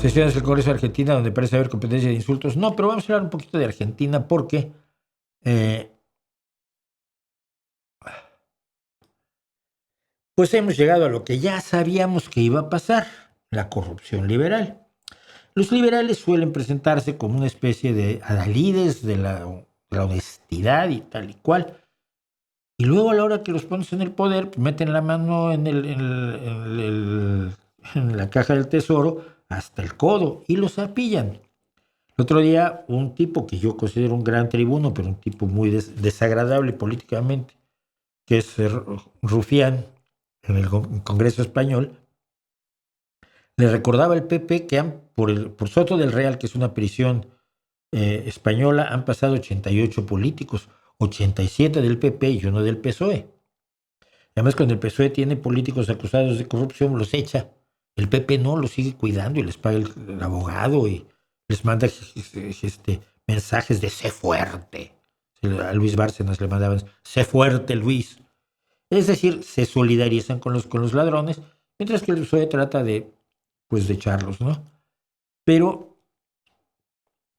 Sesiones del Congreso de Argentina donde parece haber competencia de insultos. No, pero vamos a hablar un poquito de Argentina porque pues hemos llegado a lo que ya sabíamos que iba a pasar, la corrupción liberal. Los liberales suelen presentarse como una especie de adalides de la honestidad y tal y cual. Y luego a la hora que los pones en el poder, pues meten la mano en la caja del tesoro hasta el codo y los apillan. El otro día, un tipo que yo considero un gran tribuno, pero un tipo muy desagradable políticamente, que es Rufián, en el Congreso Español, le recordaba al PP que por Soto del Real, que es una prisión española, han pasado 88 políticos, 87 del PP y uno del PSOE. Además, cuando el PSOE tiene políticos acusados de corrupción, los echa. El PP no, los sigue cuidando y les paga el abogado y les manda mensajes de sé fuerte. A Luis Bárcenas le mandaban, sé fuerte, Luis. Es decir, se solidarizan con los ladrones, mientras que el PSOE trata de echarlos, ¿no? Pero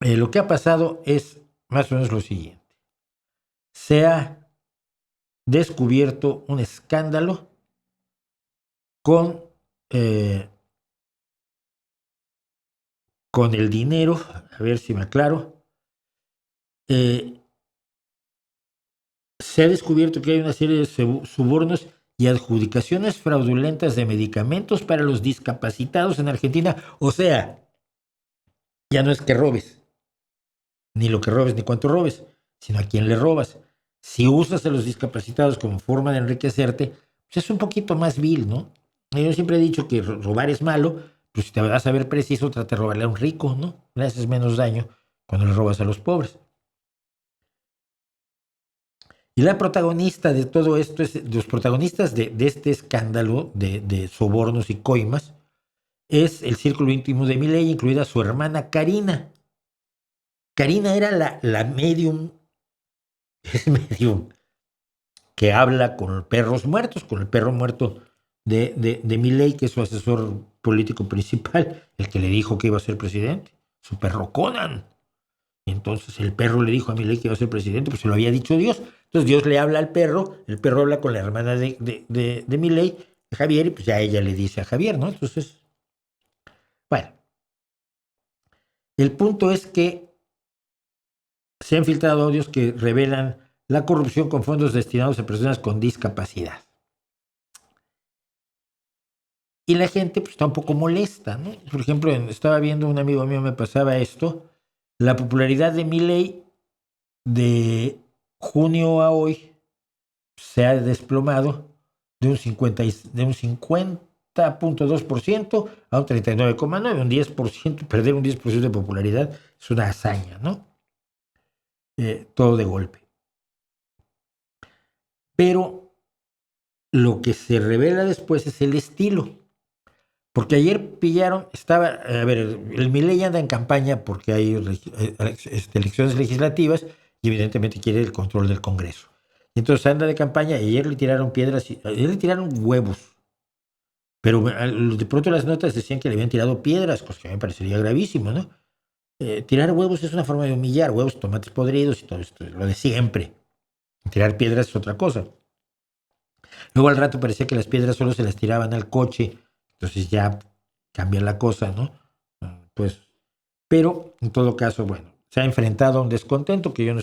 lo que ha pasado es más o menos lo siguiente. Se ha descubierto un escándalo con el dinero, a ver si me aclaro, se ha descubierto que hay una serie de sobornos y adjudicaciones fraudulentas de medicamentos para los discapacitados en Argentina. O sea, ya no es que robes, ni lo que robes, ni cuánto robes, sino a quién le robas. Si usas a los discapacitados como forma de enriquecerte, pues es un poquito más vil, ¿no? Yo siempre he dicho que robar es malo, pero si te vas a ver preciso, trata de robarle a un rico, ¿no? Le haces menos daño cuando le robas a los pobres. Y la protagonista de todo esto, los protagonistas de este escándalo de sobornos y coimas, es el círculo íntimo de Milei, incluida su hermana Karina. Karina era la medium, es medium, que habla con perros muertos, con el perro muerto de Milei, que es su asesor político principal, el que le dijo que iba a ser presidente, su perro Conan. Y entonces el perro le dijo a Milei que iba a ser presidente, pues se lo había dicho Dios. Entonces Dios le habla al perro, el perro habla con la hermana de Milei, de Javier, y pues ya ella le dice a Javier, ¿no? Entonces, bueno, el punto es que se han filtrado audios que revelan la corrupción con fondos destinados a personas con discapacidad. Y la gente pues está un poco molesta, ¿no? Por ejemplo, estaba viendo, un amigo mío me pasaba esto, la popularidad de Milei de junio a hoy se ha desplomado de un 50.2% a un 39.9%, un 10%, perder un 10% de popularidad es una hazaña, ¿no? Todo de golpe. Pero lo que se revela después es el estilo. Porque ayer pillaron, el Milei anda en campaña porque hay elecciones legislativas y evidentemente quiere el control del Congreso. Y entonces anda de campaña y ayer le tiraron piedras, ayer le tiraron huevos. Pero de pronto las notas decían que le habían tirado piedras, cosa que a mí me parecería gravísimo, ¿no? Tirar huevos es una forma de humillar, huevos, tomates podridos y todo esto, lo de siempre. Tirar piedras es otra cosa. Luego al rato parecía que las piedras solo se las tiraban al coche, entonces ya cambia la cosa, ¿no? Pues, pero en todo caso, bueno, se ha enfrentado a un descontento que yo no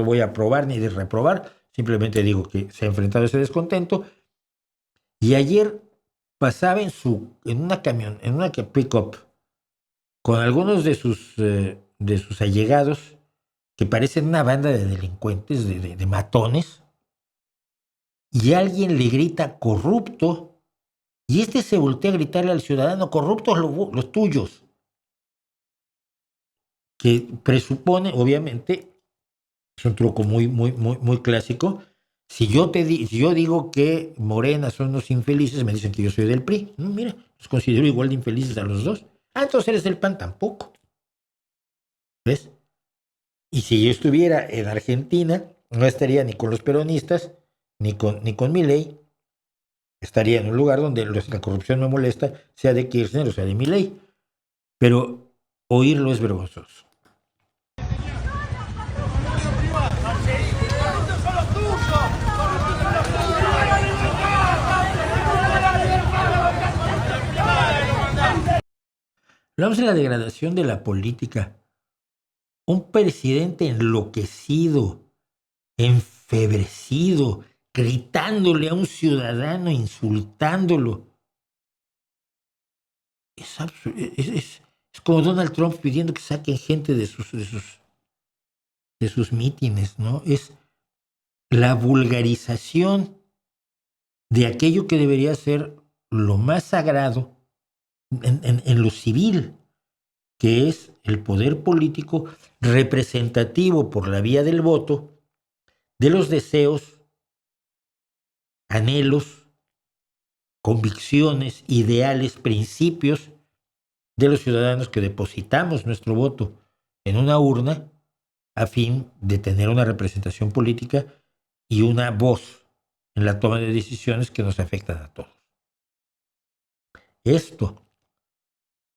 voy a aprobar ni de reprobar, simplemente digo que se ha enfrentado a ese descontento. Y ayer pasaba en una pick-up, con algunos de sus allegados, que parecen una banda de delincuentes, de matones, y alguien le grita corrupto, y se voltea a gritarle al ciudadano, corruptos los tuyos, que presupone, obviamente, es un truco muy, muy, muy, muy clásico. Si yo digo que Morena son unos infelices, me dicen que yo soy del PRI. No, mira, los considero igual de infelices a los dos. Ah, entonces eres del PAN tampoco. ¿Ves? Y si yo estuviera en Argentina, no estaría ni con los peronistas, ni con Milei. Estaría en un lugar donde la corrupción me molesta, sea de Kirchner o sea de Milei. pero oírlo es vergonzoso. Hablamos de la degradación de la política. Un presidente enloquecido, enfebrecido, gritándole a un ciudadano, insultándolo. Es como Donald Trump pidiendo que saquen gente de sus mítines, ¿no? Es la vulgarización de aquello que debería ser lo más sagrado en lo civil, que es el poder político representativo por la vía del voto de los deseos, anhelos, convicciones, ideales, principios de los ciudadanos que depositamos nuestro voto en una urna a fin de tener una representación política y una voz en la toma de decisiones que nos afectan a todos. Esto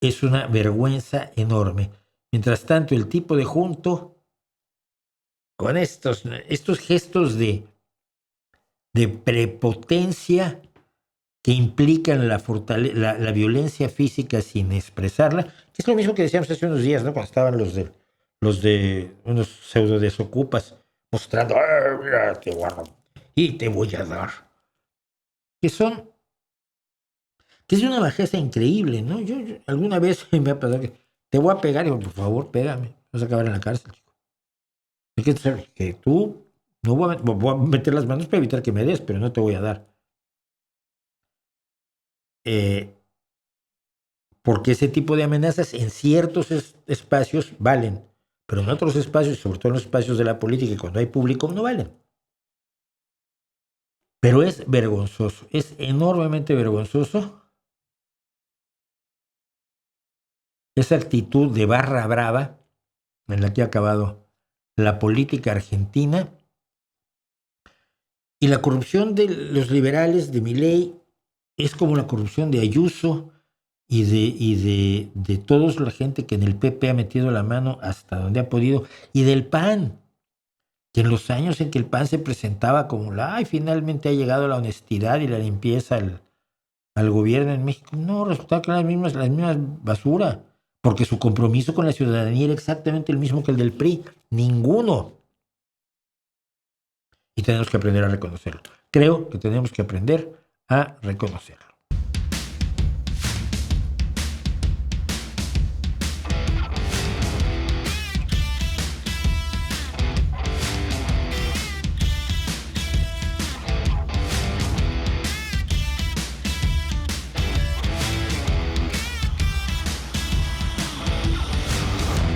es una vergüenza enorme. Mientras tanto, el tipo de junto, con estos gestos de prepotencia que implican la violencia física sin expresarla, que es lo mismo que decíamos hace unos días, ¿no? Cuando estaban los de unos pseudo desocupas mostrando, mira, te voy a romper y te voy a dar. Que es una bajeza increíble, ¿no? Yo alguna vez me ha pasado que te voy a pegar y digo, por favor, pégame, vas a acabar en la cárcel, chico. Hay que saber que tú no voy a meter las manos para evitar que me des, pero no te voy a dar. Porque ese tipo de amenazas en ciertos espacios valen, pero en otros espacios, sobre todo en los espacios de la política, cuando hay público, no valen. Pero es vergonzoso, es enormemente vergonzoso esa actitud de barra brava en la que ha acabado la política argentina y la corrupción de los liberales, de Milei, es como la corrupción de Ayuso y de toda la gente que en el PP ha metido la mano hasta donde ha podido, y del PAN, que en los años en que el PAN se presentaba como finalmente ha llegado la honestidad y la limpieza al gobierno en México, no, resultaba que eran las mismas basura, porque su compromiso con la ciudadanía era exactamente el mismo que el del PRI, ninguno. Y tenemos que aprender a reconocerlo. Creo que tenemos que aprender a reconocerlo.